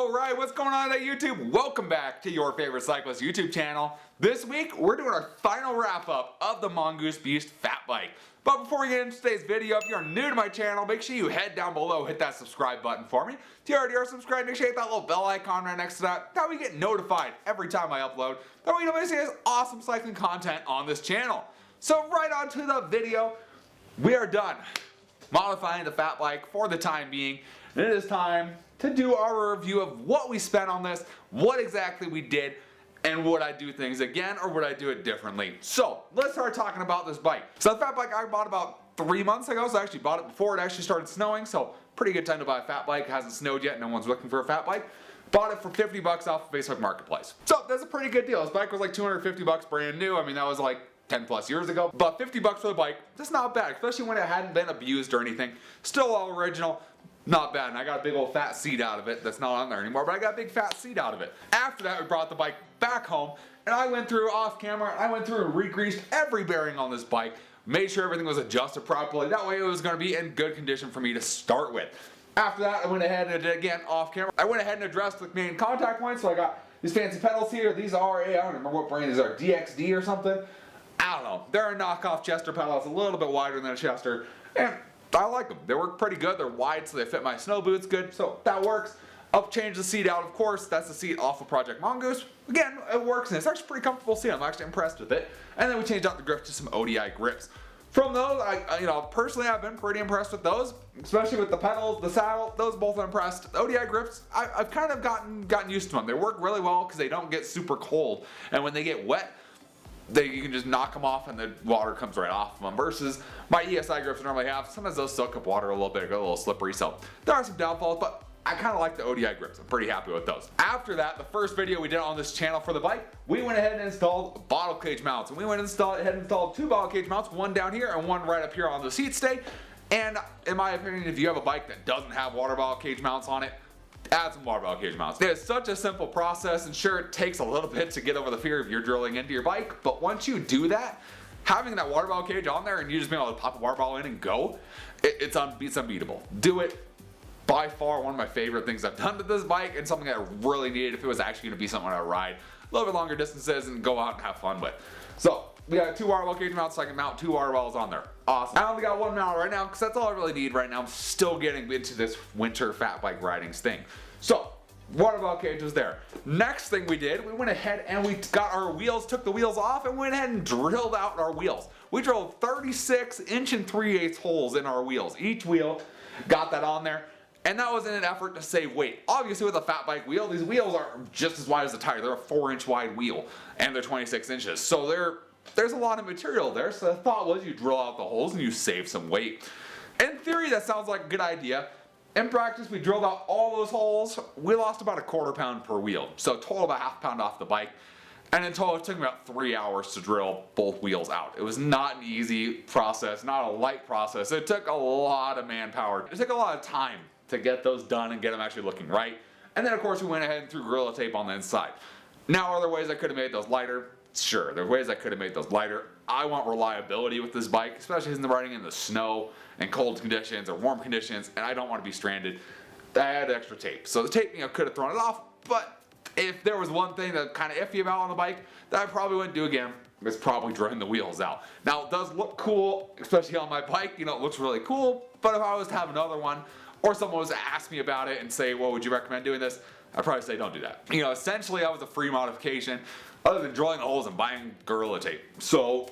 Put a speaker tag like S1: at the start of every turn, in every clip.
S1: Alright, what's going on at YouTube? Welcome back to your favorite cyclist YouTube channel. This week, we're doing our final wrap up of the Mongoose Beast fat bike. But before we get into today's video, if you're new to my channel, make sure you head down below, hit that subscribe button for me. If you already are subscribed, make sure you hit that little bell icon right next to that. That way you get notified every time I upload. That way you know when I see this awesome cycling content on this channel. So right on to the video. We are done modifying the fat bike for the time being. And it is time to do our review of what we spent on this, what exactly we did, and would I do things again or would I do it differently. So let's start talking about this bike. So the fat bike I bought about 3 months ago, so I actually bought it before it actually started snowing, so pretty good time to buy a fat bike. It hasn't snowed yet, no one's looking for a fat bike. Bought it for 50 bucks off of Facebook Marketplace. So that's a pretty good deal. This bike was like 250 bucks brand new. I mean, that was like 10 plus years ago. But 50 bucks for the bike, that's not bad, especially when it hadn't been abused or anything. Still all original. Not bad, and I got a big old fat seat out of it that's not on there anymore, but I got a big fat seat out of it. After that, we brought the bike back home, and I went through off camera, I went through and re-greased every bearing on this bike, made sure everything was adjusted properly. That way it was going to be in good condition for me to start with. After that, I went ahead and did again off camera. I went ahead and addressed the main contact points, so I got these fancy pedals here. These are, I don't remember what brand these are, DXD or something. I don't know. They're a knockoff Chester pedal. It's a little bit wider than a Chester, and I like them. They work pretty good. They're wide, so they fit my snow boots good, so that works. I'll change the seat out, of course. That's the seat off of Project Mongoose. Again, it works, and it's actually a pretty comfortable seat. I'm actually impressed with it. And then we changed out the grips to some ODI grips. From those, personally, I've been pretty impressed with those, especially with the pedals, the saddle. Those both are impressed. The ODI grips, I've kind of gotten used to them. They work really well because they don't get super cold, and when they get wet, you can just knock them off and the water comes right off of them, versus my ESI grips I normally have. Sometimes those soak up water a little bit, get a little slippery, so there are some downfalls, but I kind of like the ODI grips. I'm pretty happy with those. After that, the first video we did on this channel for the bike, we went ahead and installed bottle cage mounts. And we went ahead and installed 2 bottle cage mounts, one down here and one right up here on the seat stay. And in my opinion, if you have a bike that doesn't have water bottle cage mounts on it, add some water bottle cage mounts. It's such a simple process, and sure, it takes a little bit to get over the fear of you're drilling into your bike, but once you do that, having that water bottle cage on there and you just being able to pop a water bottle in and go, it's unbeatable. Do it. By far one of my favorite things I've done to this bike, and something I really needed if it was actually going to be something I ride a little bit longer distances and go out and have fun with. So we got 2 water bottle cage mounts, so I can mount 2 water bottles on there. Awesome. I only got 1 mount right now because that's all I really need right now. I'm still getting into this winter fat bike riding thing. So water bottle cage was there. Next thing we did, we went ahead and we got our wheels, took the wheels off, and went ahead and drilled out our wheels. We drilled 36 inch and 3/8 holes in our wheels. Each wheel, got that on there. And that was in an effort to save weight. Obviously with a fat bike wheel, these wheels are just as wide as the tire. They're a 4-inch wide wheel, and they're 26 inches. So there's a lot of material there. So the thought was you drill out the holes and you save some weight. In theory, that sounds like a good idea. In practice, we drilled out all those holes. We lost about a 1/4 pound per wheel. So total about 1/2 pound off the bike. And in total, it took me about 3 hours to drill both wheels out. It was not an easy process, not a light process. It took a lot of manpower. It took a lot of time to get those done and get them actually looking right. And then of course we went ahead and threw Gorilla Tape on the inside. Now are there ways I could have made those lighter? Sure, there are ways I could have made those lighter. I want reliability with this bike, especially since I'm riding in the snow and cold conditions or warm conditions, and I don't want to be stranded. I had extra tape. So the tape, could have thrown it off, but if there was one thing that kind of iffy about on the bike that I probably wouldn't do again, it's probably drilling the wheels out. Now it does look cool, especially on my bike, it looks really cool, but if I was to have another one, or someone was to ask me about it and say, well, would you recommend doing this? I'd probably say don't do that. Essentially that was a free modification other than drilling the holes and buying Gorilla Tape. So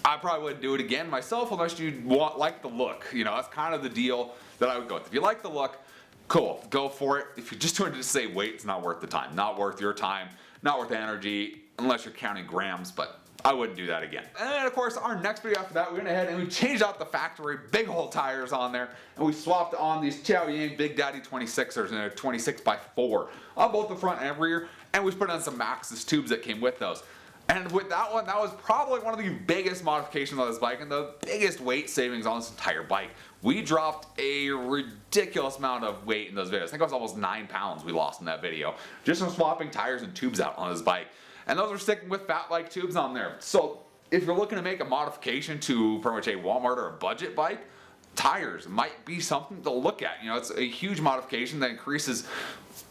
S1: I probably wouldn't do it again myself unless you like the look. That's kind of the deal that I would go with. If you like the look, cool, go for it. If you're just doing it to save weight, it's not worth the time. Not worth your time, not worth the energy, unless you're counting grams, but I wouldn't do that again. And then of course our next video after that, we went ahead and we changed out the factory big hole tires on there, and we swapped on these Chaoying Big Daddy 26ers and a 26x4 on both the front and rear, and we put on some Maxxis tubes that came with those. And with that one, that was probably one of the biggest modifications on this bike and the biggest weight savings on this entire bike. We dropped a ridiculous amount of weight in those videos. I think it was almost 9 pounds we lost in that video, just from swapping tires and tubes out on this bike. And those are sticking with fat bike tubes on there. So if you're looking to make a modification to pretty much a Walmart or a budget bike, tires might be something to look at. It's a huge modification that increases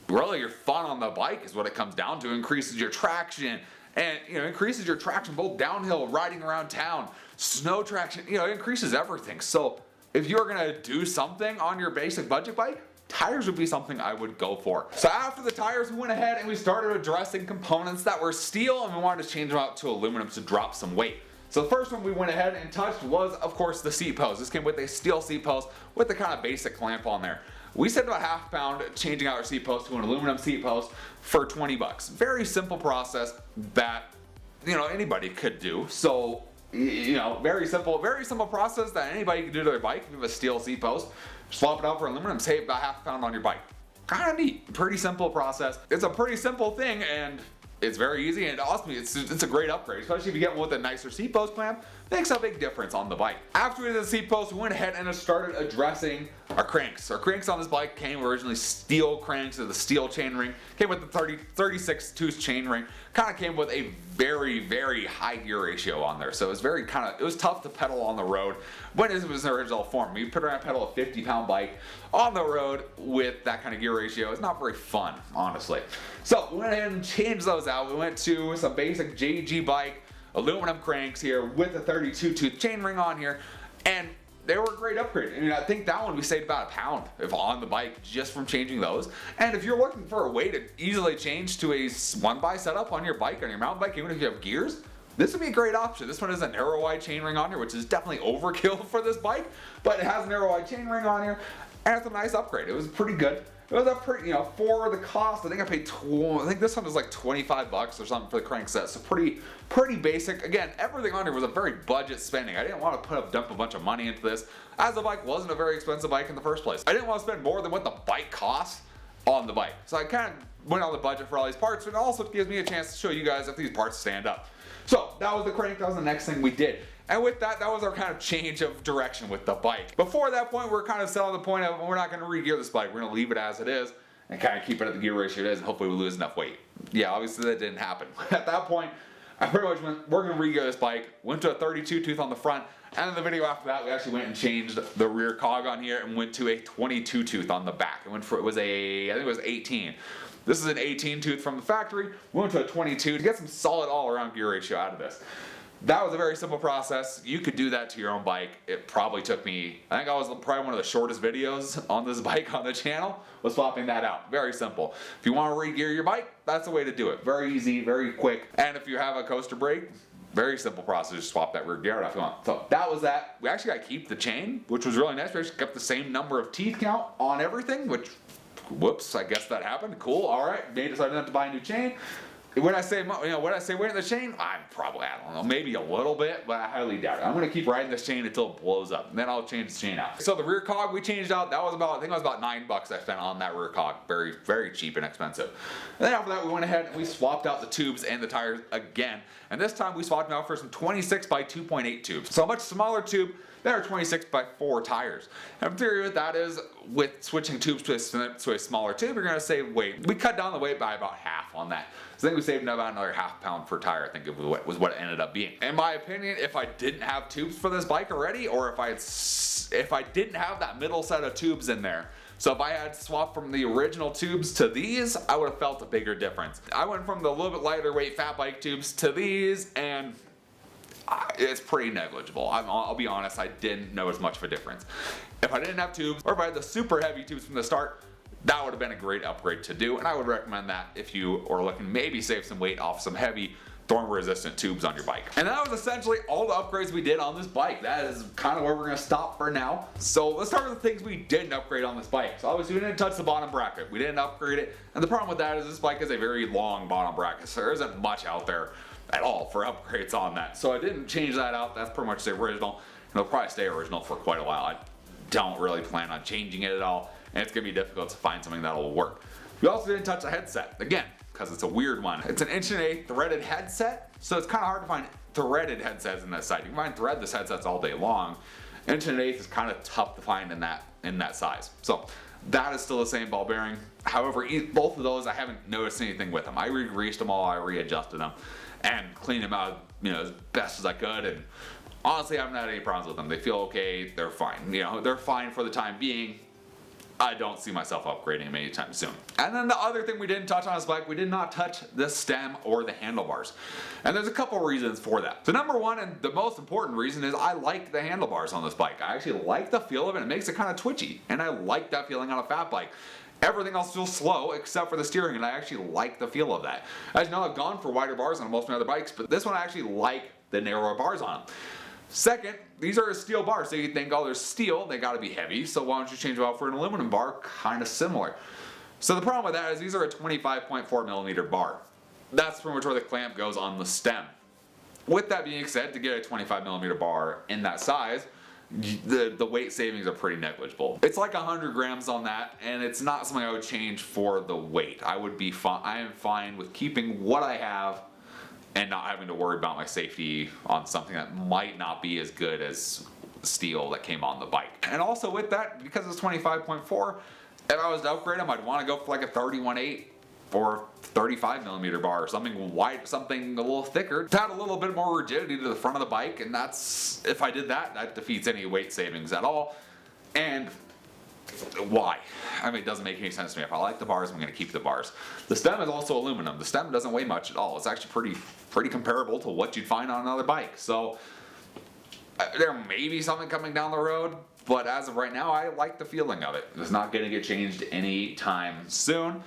S1: really your fun on the bike is what it comes down to. It increases your traction, and increases your traction both downhill, riding around town, snow traction, it increases everything. So if you're gonna do something on your basic budget bike, tires would be something I would go for. So after the tires, we went ahead and we started addressing components that were steel, and we wanted to change them out to aluminum to drop some weight. So the first one we went ahead and touched was, of course, the seat post. This came with a steel seat post with the kind of basic clamp on there. We saved about half a pound changing out our seat post to an aluminum seat post for 20 bucks. Very simple process that anybody could do. So very simple process that anybody can do to their bike. If you have a steel seat post, swap it out for aluminum, save about half a pound on your bike. Kind of neat, pretty simple process. It's a pretty simple thing, and it's very easy, and awesome. It's a great upgrade, especially if you get one with a nicer seat post clamp. Makes a big difference on the bike. After we did the seat post, we went ahead and started addressing our cranks. Our cranks on this bike came originally steel cranks with a steel chain ring. Came with the 36 tooth chain ring. Kind of came with a very, very high gear ratio on there. So it was it was tough to pedal on the road when it was in original form. We put around pedal a 50-pound bike on the road with that kind of gear ratio. It's not very fun, honestly. So we went ahead and changed those out. We went to some basic JG bike aluminum cranks here with a 32 tooth chain ring on here, and they were a great upgrade. I mean, I think that one we saved about a pound if on the bike just from changing those. And if you're looking for a way to easily change to a 1x setup on your bike, on your mountain bike, even if you have gears, this would be a great option. This one has a narrow wide chain ring on here, which is definitely overkill for this bike, but it has a narrow wide chain ring on here, and it's a nice upgrade. It was pretty good. It was a pretty, for the cost, I think I paid, I think this one was like 25 bucks or something for the crank set. So pretty basic. Again, everything on here was a very budget spending. I didn't want to dump a bunch of money into this, as the bike wasn't a very expensive bike in the first place. I didn't want to spend more than what the bike costs on the bike. So I kind of went on the budget for all these parts, and it also gives me a chance to show you guys if these parts stand up. So that was the crank, that was the next thing we did. And with that, that was our kind of change of direction with the bike. Before that point, we're kind of set on the point of we're not going to re-gear this bike. We're going to leave it as it is and kind of keep it at the gear ratio it is, and hopefully we lose enough weight. Yeah, obviously that didn't happen. At that point, I pretty much went, we're going to re-gear this bike, went to a 32 tooth on the front, and in the video after that, we actually went and changed the rear cog on here and went to a 22 tooth on the back. I think it was 18. This is an 18 tooth from the factory. We went to a 22 to get some solid all-around gear ratio out of this. That was a very simple process. You could do that to your own bike. It probably took me, I think I was probably one of the shortest videos on this bike on the channel, was swapping that out. Very simple. If you want to re-gear your bike, that's the way to do it. Very easy, very quick. And if you have a coaster brake, very simple process. Just swap that rear gear out if you want. So that was that. We actually got to keep the chain, which was really nice. We actually kept the same number of teeth count on everything, which, whoops, I guess that happened. Cool, all right. They decided not to buy a new chain. When I say weight in the chain, I don't know, maybe a little bit, but I highly doubt it. I'm gonna keep riding this chain until it blows up, and then I'll change the chain out. So the rear cog we changed out, that was about, I think it was about 9 bucks I spent on that rear cog. Very, very cheap and expensive. And then after that, we went ahead and we swapped out the tubes and the tires again. And this time we swapped them out for some 26 by 2.8 tubes. So a much smaller tube. There are 26 by 4 tires. And the theory with that is, with switching tubes to a smaller tube, you're going to save weight. We cut down the weight by about half on that. So I think we saved about another half pound per tire, I think it was what it ended up being. In my opinion, if I didn't have tubes for this bike already, or if I didn't have that middle set of tubes in there, so if I had swapped from the original tubes to these, I would have felt a bigger difference. I went from the little bit lighter weight fat bike tubes to these, and it's pretty negligible. I'll be honest, I didn't notice much of a difference. If I didn't have tubes, or if I had the super heavy tubes from the start, that would have been a great upgrade to do, and I would recommend that if you are looking to maybe save some weight off some heavy thorn resistant tubes on your bike. And that was essentially all the upgrades we did on this bike. That is kind of where we're going to stop for now. So let's start with the things we didn't upgrade on this bike. So obviously we didn't touch the bottom bracket. We didn't upgrade it, and the problem with that is this bike is a very long bottom bracket, so there isn't much out there at all for upgrades on that. So I didn't change that out. That's pretty much the original, and it'll probably stay original for quite a while. I don't really plan on changing it at all, and it's going to be difficult to find something that'll work. We also didn't touch the headset, again, because it's a weird one. It's an 1.8" threaded headset, so it's kind of hard to find threaded headsets in this size. You can find threadless headsets all day long. 1.8" is kind of tough to find in that size. So that is still the same ball bearing. However, both of those, I haven't noticed anything with them. I re-greased them all, I readjusted them, and cleaned them out, as best as I could, and honestly I haven't had any problems with them. They feel okay, they're fine. They're fine for the time being. I don't see myself upgrading him anytime soon. And then the other thing we didn't touch on this bike, we did not touch the stem or the handlebars. And there's a couple reasons for that. So number one, and the most important reason, is I like the handlebars on this bike. I actually like the feel of it. It makes it kind of twitchy, and I like that feeling on a fat bike. Everything else feels slow except for the steering, and I actually like the feel of that. As you know, I've gone for wider bars on most of my other bikes, but this one I actually like the narrower bars on them. Second, these are steel bars, so you think, oh, they're steel, they gotta be heavy, so why don't you change them out for an aluminum bar? Kind of similar. So the problem with that is these are a 25.4 millimeter bar. That's pretty much where the clamp goes on the stem. With that being said, to get a 25 millimeter bar in that size, the weight savings are pretty negligible. It's like 100 grams on that, and it's not something I would change for the weight. I am fine with keeping what I have and not having to worry about my safety on something that might not be as good as steel that came on the bike. And also with that, because it's 25.4, if I was to upgrade them, I'd want to go for like a 31.8 or 35 millimeter bar, or something wide, something a little thicker to add a little bit more rigidity to the front of the bike. And that's, if I did that, that defeats any weight savings at all. And why? I mean, it doesn't make any sense to me. If I like the bars, I'm going to keep the bars. The stem is also aluminum. The stem doesn't weigh much at all. It's actually pretty comparable to what you'd find on another bike. So there may be something coming down the road, but as of right now, I like the feeling of it. It's not going to get changed anytime soon.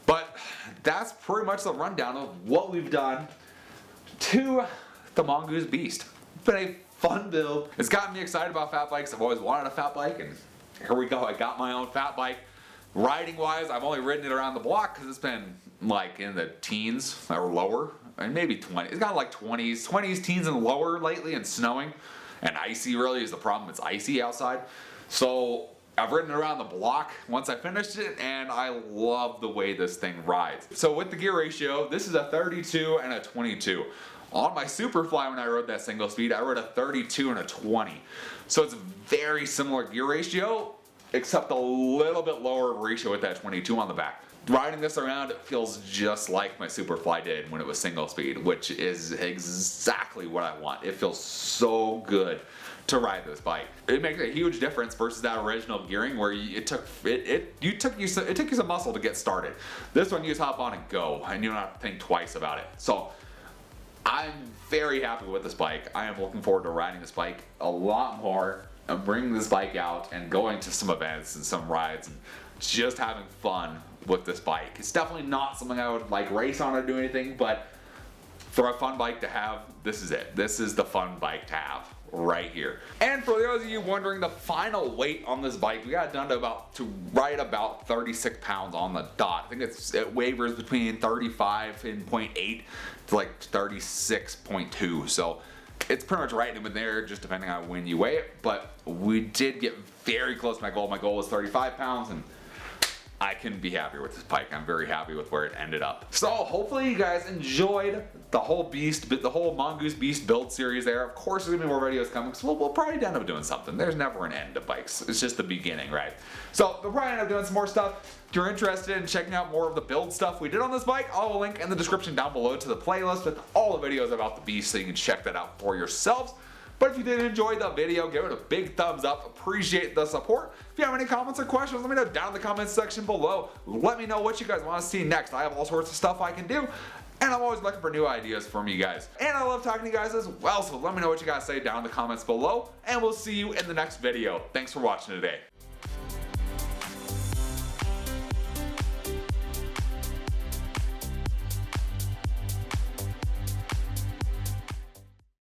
S1: But that's pretty much the rundown of what we've done to the Mongoose Beast. It's been a fun build. It's gotten me excited about fat bikes. I've always wanted a fat bike, and here we go. I got my own fat bike. Riding wise, I've only ridden it around the block because it's been like in the teens or lower, and maybe 20. It's got like 20s, teens and lower lately, and snowing. And icy really is the problem. It's icy outside. So I've ridden it around the block once I finished it, and I love the way this thing rides. So with the gear ratio, this is a 32 and a 22. On my Superfly, when I rode that single speed, I rode a 32 and a 20. So it's a very similar gear ratio, except a little bit lower ratio with that 22 on the back. Riding this around, it feels just like my Superfly did when it was single speed, which is exactly what I want. It feels so good to ride this bike. It makes a huge difference versus that original gearing where it took you some muscle to get started. This one you just hop on and go, and you don't have to think twice about it. So I'm very happy with this bike. I am looking forward to riding this bike a lot more and bringing this bike out and going to some events and some rides and just having fun with this bike. It's definitely not something I would like race on or do anything, but for a fun bike to have, this is it. This is the fun bike to have right here. And for those of you wondering the final weight on this bike, we got it down to right about 36 pounds on the dot. I think it wavers between 35.8 to like 36.2. So it's pretty much right in there, just depending on when you weigh it. But we did get very close to my goal. My goal was 35 pounds, and I couldn't be happier with this bike. I'm very happy with where it ended up. So hopefully you guys enjoyed the whole Mongoose Beast build series there. Of course there's gonna be more videos coming, so we'll probably end up doing something. There's never an end to bikes. It's just the beginning, right? So we'll probably end up doing some more stuff. If you're interested in checking out more of the build stuff we did on this bike, I'll link in the description down below to the playlist with all the videos about the Beast so you can check that out for yourselves. But if you did enjoy the video, give it a big thumbs up. Appreciate the support. If you have any comments or questions, let me know down in the comments section below. Let me know what you guys want to see next. I have all sorts of stuff I can do, and I'm always looking for new ideas from you guys. And I love talking to you guys as well, so let me know what you guys say down in the comments below, and we'll see you in the next video. Thanks for watching today.